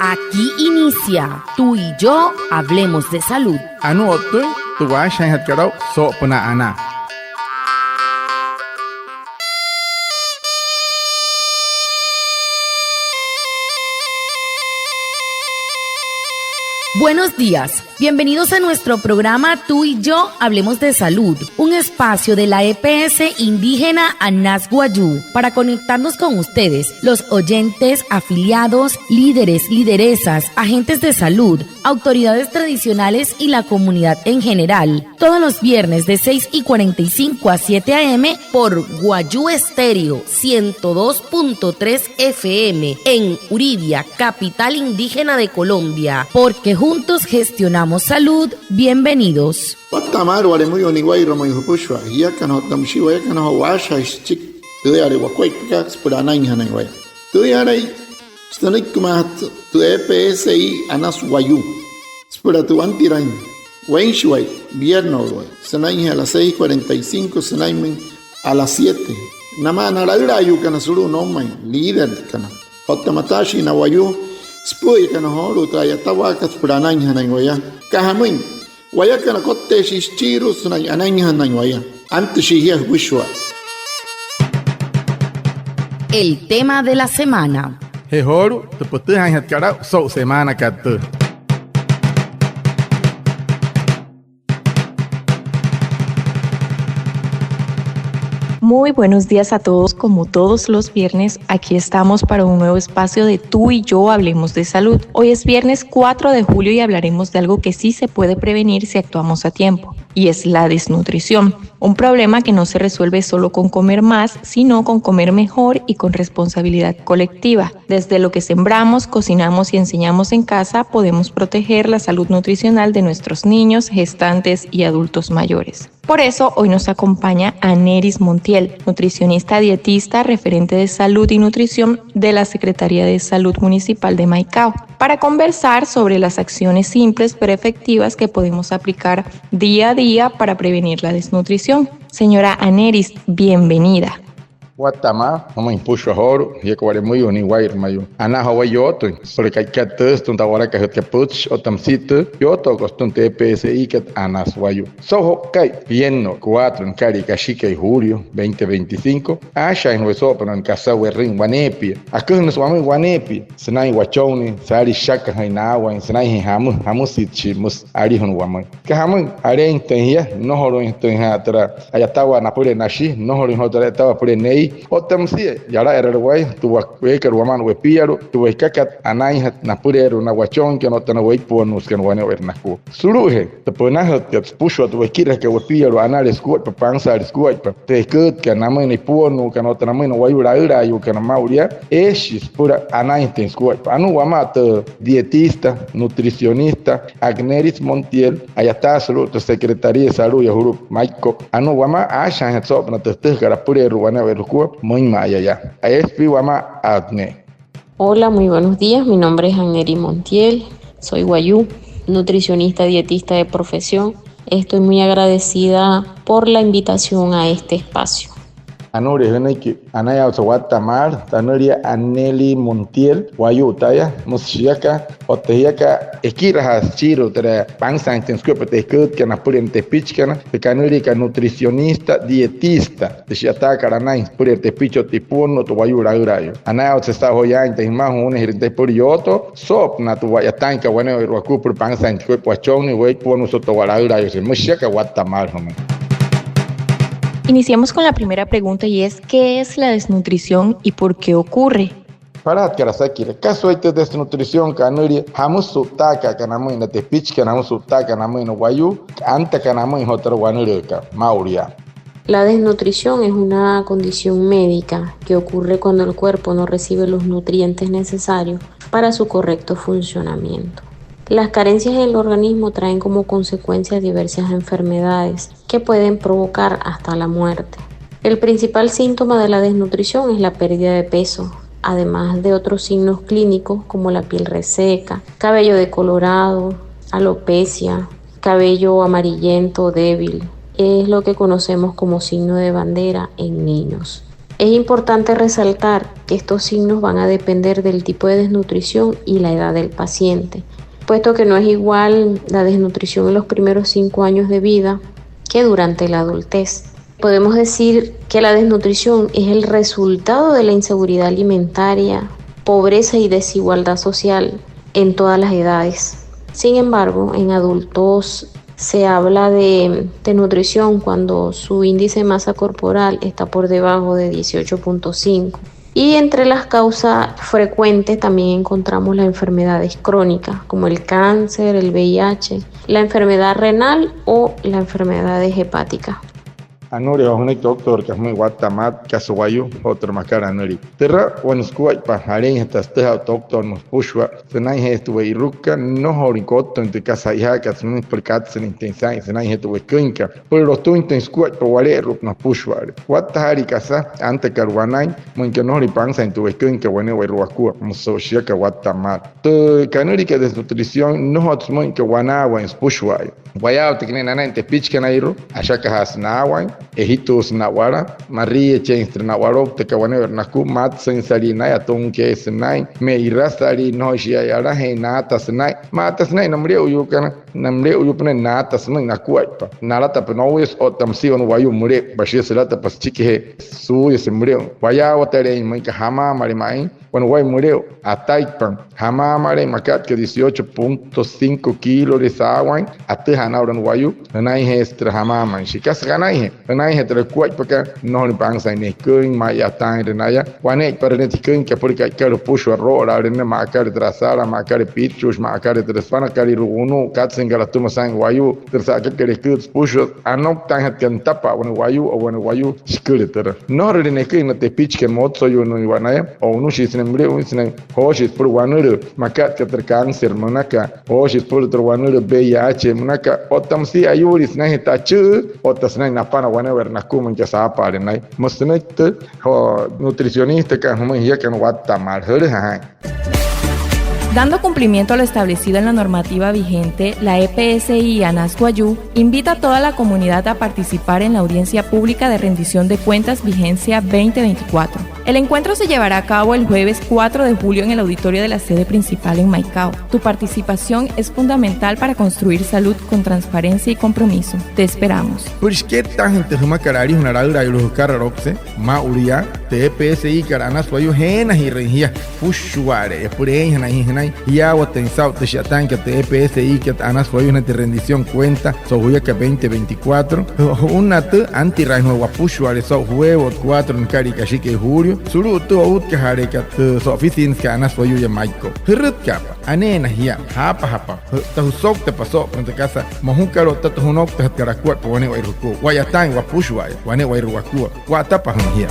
Aquí inicia Tú y yo hablemos de salud. Anu otu tu wa shan hat karau so puna ana. Buenos días, bienvenidos a nuestro programa Tú y yo hablemos de salud, un espacio de la EPS indígena Anas Wayuu para conectarnos con ustedes, los oyentes, afiliados, líderes, lideresas, agentes de salud, autoridades tradicionales y la comunidad en general, todos los viernes de 6:45 a 7 a.m. por Wayuu Estéreo 102.3 FM en Uribia, capital indígena de Colombia, porque juntos gestionamos salud. Bienvenidos. Watamar wale muy oniguay romo yupushwa ya kana tamshiwa ya kana washa chik tuyare wakweka spurana inhana waya tuyare stanik kumat tu EPSI Anas Wayuu spura tu antiran wenshway viernes sanai a las 6:45 sanai a las 7 nama narayrayu kana suru no man líder kana hotamatashi na Wayuu Spui kana holu traya tawaka sprana inhana waya kahamin waya kana kotte shichiru sunai ananya waya antishia wishwa. El tema de la semana. He horu tu putu han hat karau so semana katu. Muy buenos días a todos, como todos los viernes, aquí estamos para un nuevo espacio de Tú y yo hablemos de salud. Hoy es viernes 4 de julio y hablaremos de algo que sí se puede prevenir si actuamos a tiempo, y es la desnutrición, un problema que no se resuelve solo con comer más, sino con comer mejor y con responsabilidad colectiva. Desde lo que sembramos, cocinamos y enseñamos en casa, podemos proteger la salud nutricional de nuestros niños, gestantes y adultos mayores. Por eso, hoy nos acompaña Aneris Montiel, nutricionista dietista, referente de salud y nutrición de la Secretaría de Salud Municipal de Maicao, para conversar sobre las acciones simples pero efectivas que podemos aplicar día a día para prevenir la desnutrición. Señora Aneris, bienvenida. Watama, mama impusho horo, ya que vale muy oniguay mayo. Ana hawayoto, porque hay que testar un tawara que te puch o tamsito, yo to costunte EPSI que Anas Wayuu. So kai pieno 4 en cari kashika y julio 2025. Asha en hueso pero en casa ring wanepi. Aquí nos vamos wanepi. Senai wachoni, sari shaka hainawa, senai hamu sichi mus ari hon waman. Que hamu are intenia, no horo intenia atra. Ayatawa napure nashi, no horo hotra tawa pure nei. Otamsia, yara era guay, tu waker waman wepiaro, tu wekakat anai na purero na wachon que no te no ponus que no van a ver naku. Suruje, te ponas te pusho tu wekira que wepiaro anar escuat pa pansa escuat pa te kut que na mani ponu que no te na mani wayura ura yu que na mauria, es pura anai te escuat. Anu wamat dietista, nutricionista, Aneris Montiel, allá está salud, Secretaría de Salud y Juru Maico. Anu wama asha en sop na te cara purero van a ver muy maya ya. Hola, muy buenos días. Mi nombre es Aneris Montiel. Soy Wayuu, nutricionista dietista de profesión. Estoy muy agradecida por la invitación a este espacio. Anuri heneki anaya Watamar, Tanuria Aneris Montiel, Wayuu taya, musiaka, oteyaka, ekira chiro tra pansan tenskupa te kut kana purente pichkana, te kanuri ka nutricionista dietista, te shiata karanai purente picho tipuno to Wayuu raurayo. Anaya se está hoya inte más un herente purioto, sop na tu wayatanka bueno irwaku pur pansan tenskupa choni wey puno soto raurayo, se musiaka Watamar homen. Iniciamos con la primera pregunta y es ¿qué es la desnutrición y por qué ocurre? Para Karasaki, el caso de desnutrición, Kanuri, Hamus Sutaka, Kanamo en la Tepich, Kanamo Sutaka, Kanamo en Wayuu, Anta Kanamo en Hotel Wanurika, Mauria. La desnutrición es una condición médica que ocurre cuando el cuerpo no recibe los nutrientes necesarios para su correcto funcionamiento. Las carencias del organismo traen como consecuencia diversas enfermedades que pueden provocar hasta la muerte. El principal síntoma de la desnutrición es la pérdida de peso, además de otros signos clínicos como la piel reseca, cabello decolorado, alopecia, cabello amarillento débil. Es lo que conocemos como signo de bandera en niños. Es importante resaltar que estos signos van a depender del tipo de desnutrición y la edad del paciente, puesto que no es igual la desnutrición en los primeros 5 años de vida que durante la adultez. Podemos decir que la desnutrición es el resultado de la inseguridad alimentaria, pobreza y desigualdad social en todas las edades. Sin embargo, en adultos se habla de nutrición cuando su índice de masa corporal está por debajo de 18.5. Y entre las causas frecuentes también encontramos las enfermedades crónicas como el cáncer, el VIH, la enfermedad renal o la enfermedad hepática. Anuri ohne doctor que muy guatamat kasuwayu otro makara anuri terra wan skuai pa haren hasta sta doctor nos pushwa senai hestu iruka no horikoto en casa ya que sun percat sen intensai senai hetu kinka por los tu intens skuai pa wale rup nos pushwa watahari casa ante karwanai mun que no ripansa en tu kinka wene we ruakua muso shika watamat to kanuri que desnutrición no hot mun que wana wan pushwa Guayao te quieren nana en Tepich que nairo, allá que has nahuay, ejitos nahuara, María chenstre nahuaro, te cawane vernacu, mat sensari nay, atón que es nay, me irrastari no shia yara he natas nay, matas nay, namre uyucana, namre uyupne natas nay, nacuaipa, nalata penoes o tamsion guayu mure, bashir selata pas chique suya se murió, guayao tere, manca jama marimai, bueno, guay murió, a Taipan, jama mare macat que 18.5 kilos de agua, a Hanauran Wayu, Nanai Hestra Hamaman, she cast Ganai, Nanai had a quite peca, non banks and a curling Maya time Renaya, one eight paranetic Capurica Caro push a roll out in the Macari Trasara, Macari Pichus, Macari Trespanacari Runo, Cats and Galatuma Sang Wayu, there's a good push, and no time had can tapa when a Wayu or when a Wayu skeletor. Nor in a king that the pitch can mozo you know Iwanaya, or no she's in a horses for one Macat cancer, Monaca, horses for the one BH, Monaca. Otam si ayuris na hitachu otas na napana whenever nakuman que sapa de nai mostnet ho nutricionista que no me ya que no guata mal ha. Dando cumplimiento a lo establecido en la normativa vigente, la EPSI ANAS Guayú invita a toda la comunidad a participar en la audiencia pública de rendición de cuentas vigencia 2024. El encuentro se llevará a cabo el jueves 4 de julio en el auditorio de la sede principal en Maicao. Tu participación es fundamental para construir salud con transparencia y compromiso. Te esperamos. Pues qué tan gente suma carari una radura y los carroxe, mauria, te EPSI caranas Guayú genas y rengia, pushuare, es por ella y agua tensao te shatan que te EPSI que anas fue una de rendición cuenta sohuya que 2024 una te anti raino guapushu ale so huevo 4 en cari que chique julio suru tu out que hare que so oficines que anas fue ya maiko hirut capa anena hia hapa ta usok te pasó en tu casa mohukaro ta hunok te karakua pone wa iruku guayatan guapushu wa wane wa iruku guatapa hia.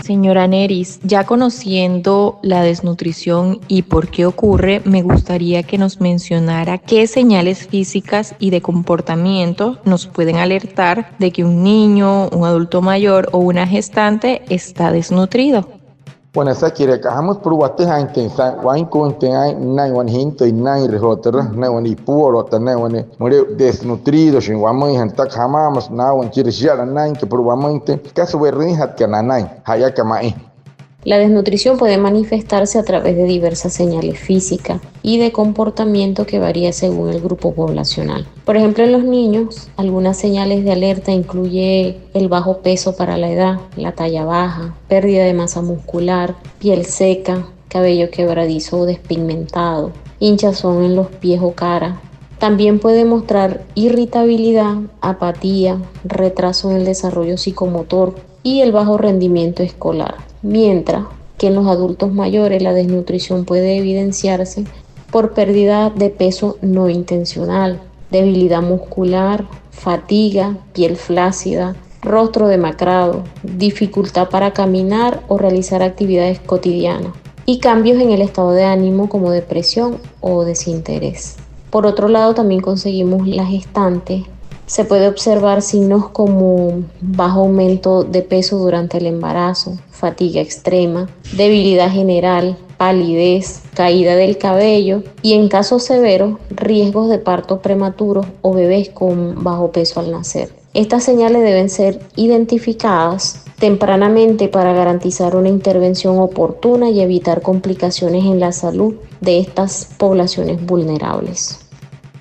Señora Neris, ya conociendo la desnutrición y por qué ocurre, me gustaría que nos mencionara qué señales físicas y de comportamiento nos pueden alertar de que un niño, un adulto mayor o una gestante está desnutrido. Bueno, esa quiere que hagamos probates a intensa, guain con tenai nai wan hinto y nai rehoter, nai wan ipuro, nai wan more desnutrido, sin guamo y hantak hamamos, nai wan chirishara nai que probamente caso berrin hat kananai, hayakamai. La desnutrición puede manifestarse a través de diversas señales físicas y de comportamiento que varía según el grupo poblacional. Por ejemplo, en los niños, algunas señales de alerta incluye el bajo peso para la edad, la talla baja, pérdida de masa muscular, piel seca, cabello quebradizo o despigmentado, hinchazón en los pies o cara. También puede mostrar irritabilidad, apatía, retraso en el desarrollo psicomotor y el bajo rendimiento escolar. Mientras que en los adultos mayores la desnutrición puede evidenciarse por pérdida de peso no intencional, debilidad muscular, fatiga, piel flácida, rostro demacrado, dificultad para caminar o realizar actividades cotidianas y cambios en el estado de ánimo como depresión o desinterés. Por otro lado, también conseguimos la gestante. Se puede observar signos como bajo aumento de peso durante el embarazo, fatiga extrema, debilidad general, palidez, caída del cabello y en casos severos, riesgos de parto prematuro o bebés con bajo peso al nacer. Estas señales deben ser identificadas tempranamente para garantizar una intervención oportuna y evitar complicaciones en la salud de estas poblaciones vulnerables.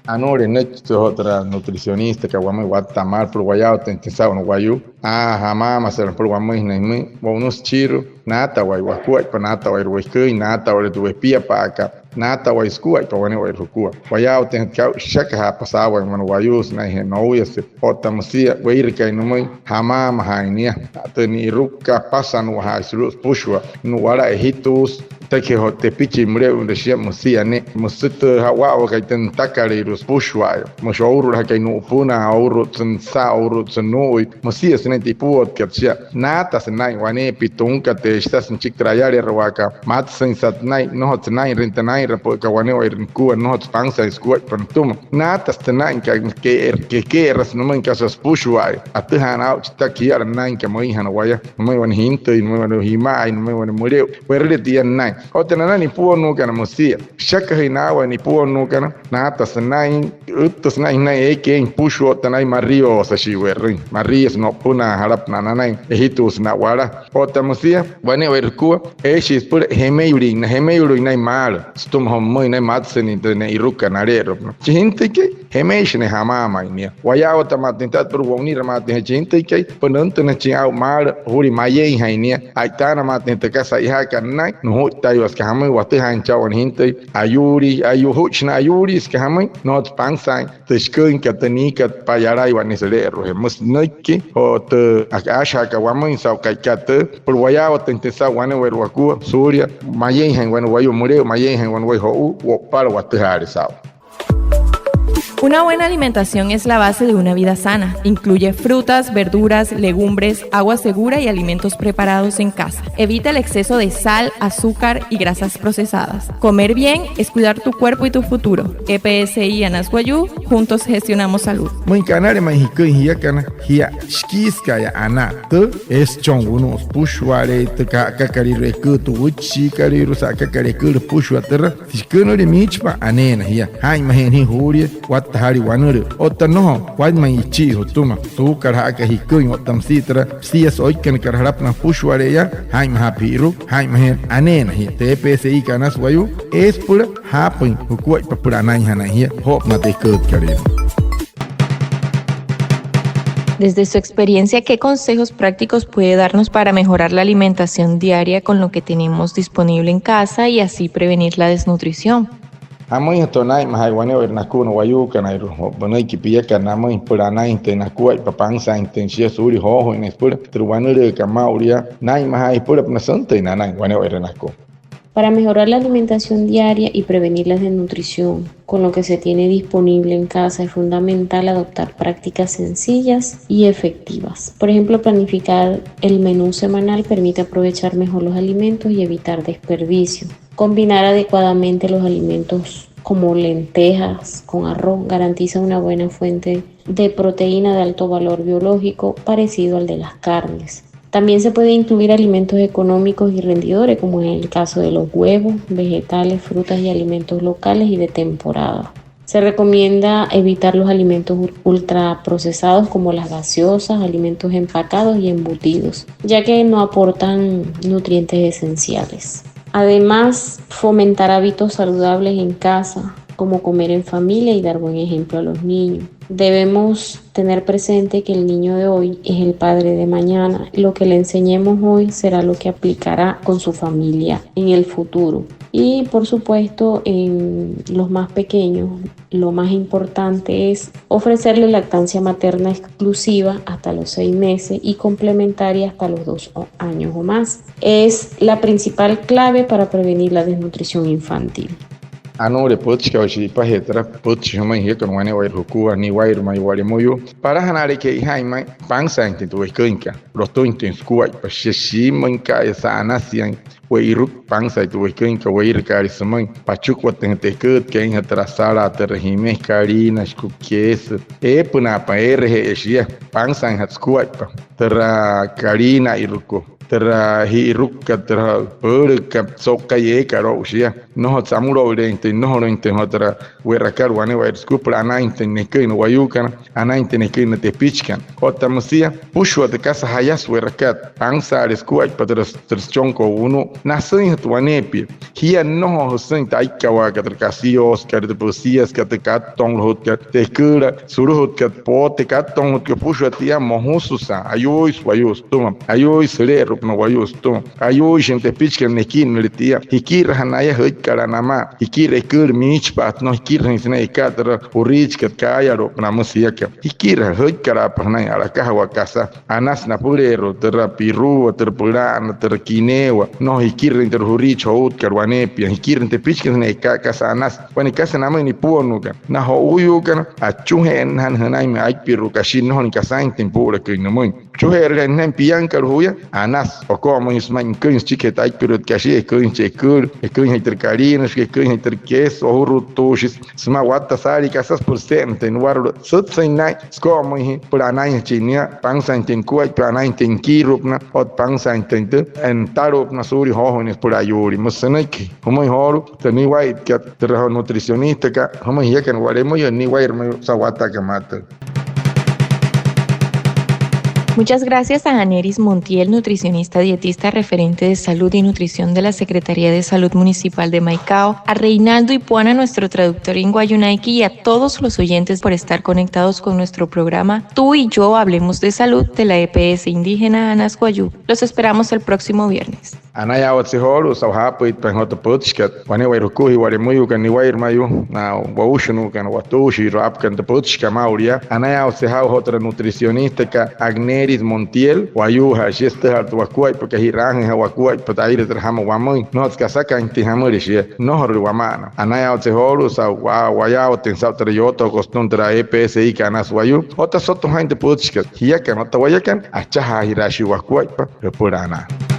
Anore neto otra nutricionista que vamos a tamar por guayao tentizado no guayu jamás más el por guamay ne unos chiro nata guay guacuay pa nata guay ruesque nata guay tu espía pa acá nata guay escuay pa guay guay rukua guayao tentizado shaka ha pasado en mano guayus na no ya se potamusia guay rica no muy jamás más hainia teni ruka pasan wa haslus pushwa no wala ejitus take te pichi mure unde shia musia ne musita hawa wa kai tentakari rus pushwa mushauru ha kai no puna auru tsa auru tsanoi musia sene tipo katsia nata senai wane pitunka te estas chik trayare rawaka mat sensat nai no tnai rentanai rapo ka wane wa irku no pansa isku pantum nata stenai ke ras no man kasas pushwa atana takiar nai ke moi hana waya moi wan hinto no wan hima no wan mure werde tian nai otena ni puo no kana musia shaka hinawa ni puo no kana nata senai utos nai nai ke pushwa tanai mario sa shiwerri mario no puna harap nananai ehitus na wala otamusia wane werkua eshis pur hemeyuri nai mal stum homo nai matseni ne iruka narero chinte ke hemeshne hamama inia waya otamatentat pur wonir mate chinte ke ponantena chiau mal huri mayen hainia aitana matente casa iha kanai no tayos ka hamai wate han chawan hinte ayuri ayuhuchna ayuri ska hamai not pangsai tishkun katani kat payarai wanisero hemus nike ot akasha ka wamai sa kaikate por waya otentesa wane werwaku suria mayen han wan wayo mure mayen han wan way ho wo para watehari sa. Una buena alimentación es la base de una vida sana. Incluye frutas, verduras, legumbres, agua segura y alimentos preparados en casa. Evita el exceso de sal, azúcar y grasas procesadas. Comer bien es cuidar tu cuerpo y tu futuro. EPSI Anas Guayú, juntos gestionamos salud. Muy canare México hiya kana hiya skiska ya ana to es chong unos pushware te ka kakari ku tu uchi kari rusa kakari ku pushwatera sikano de michpa anena hiya hay maheni huria tahari wanure otano wad mai chi hotuma tu karha ka hikuin otamsitra sias oiken karharapna pushware ya hay mahapiru hay mahen anena hi TPSI Anas Guayú es pura hapin hukuai papura nai hana hi hop na te kut kare. Desde su experiencia, ¿qué consejos prácticos puede darnos para mejorar la alimentación diaria con lo que tenemos disponible en casa y así prevenir la desnutrición? Amoi tonai mahai wane wernaku no wayu kana iru bonai kipia kana moi purana intenaku ai papangsa intensia suri ho en espura truwanure kamauria nai mahai pura pnasante nanai wane wernaku. Para mejorar la alimentación diaria y prevenir la desnutrición, con lo que se tiene disponible en casa, es fundamental adoptar prácticas sencillas y efectivas. Por ejemplo, planificar el menú semanal permite aprovechar mejor los alimentos y evitar desperdicio. Combinar adecuadamente los alimentos como lentejas con arroz garantiza una buena fuente de proteína de alto valor biológico parecido al de las carnes. También se puede incluir alimentos económicos y rendidores, como en el caso de los huevos, vegetales, frutas y alimentos locales y de temporada. Se recomienda evitar los alimentos ultraprocesados como las gaseosas, alimentos empacados y embutidos, ya que no aportan nutrientes esenciales. Además, fomentar hábitos saludables en casa, como comer en familia y dar buen ejemplo a los niños. Debemos tener presente que el niño de hoy es el padre de mañana. Lo que le enseñemos hoy será lo que aplicará con su familia en el futuro. Y por supuesto, en los más pequeños, lo más importante es ofrecerle lactancia materna exclusiva hasta los 6 meses y complementaria hasta los 2 años o más. Es la principal clave para prevenir la desnutrición infantil. Anore pochka ochi pahetra pochma mai he kan wane wair hukua ni wair mai wale moyo para hanare ke hai mai pangsa intentu eskinka rosto intenskuai pasheshi manka esa anasian wairu pangsa tu eskinka wair kari samai pachukwa tente kut ke in atrasara terhime karina skukes puna pa erhe eshia pangsa hatskuai pa tera karina iruko tera hiruka tera urka soka ye karo shia no samuro rente no rente hotra werrakar wane wa skupra anainte nekin wayukan anainte nekin te pichkan otamusia pushwa de casa hayas werrakat pansa reskuaj patras chonko uno nasin tuanepi hia no hosen taikawa katr kasios kat de posias kat kat tong hot kat te kura suruhut kat pote kat tong hot pushwa tia mohususa ayoi swayus tuma ayoi serero no wayus tuma ayoi gente pichkan nekin letia hikir hanaya hot karanama hikir ekur mich pat no hikir hinsne katr urich kat kayaro na musia ke hikir hot kara panai ala kahwa casa anas na pulero ter piru ter pulan ter kinewa no hikir ter hurich hot karwane pi hikir te pichkan ne casa anas wani casa nama ni puonuka na ho uyu kan achuhen han hanai me ai piru kashin no ni casa intempura que no muy chuher nan pian karuya anas o como isman kuns chiket ai piru kashi kuns chekur kuns ter carinos que kuns ter queso o rutoshis sma wata sari casas por cento no war sutsen nai como hi por anai chinia pansa inten kuai panai inten kirupna ot pansa inten en tarup na suri hohones por ayuri musanaki como horu tani wai que ter nutricionista ka como hi kan waremo yo ni wai sawata que mata. Muchas gracias a Janeris Montiel, nutricionista dietista referente de salud y nutrición de la Secretaría de Salud Municipal de Maicao, a Reinaldo Ipuana, nuestro traductor en Guayunaiki, y a todos los oyentes por estar conectados con nuestro programa Tú y Yo Hablemos de Salud de la EPS indígena Anas Guayú. Los esperamos el próximo viernes. Anaya watsiholu sawhapit panhota putskat wane wairukuhi waremuyu kan niwair mayu na waushunu kan watushi rap kan putska mauria anaya watsihau hotra nutricionista ka Agneris Montiel wayu hashiste hart wakuai porque hiran ha wakuai pataire trahama wamui no skasaka inti hamurishi no horu wamana anaya watsiholu waya tensau trayoto kostuntra EPSI kanas wayu ota soto hainte putskat hiya kan ota wayakan achaha hirashi wakuai pa repurana.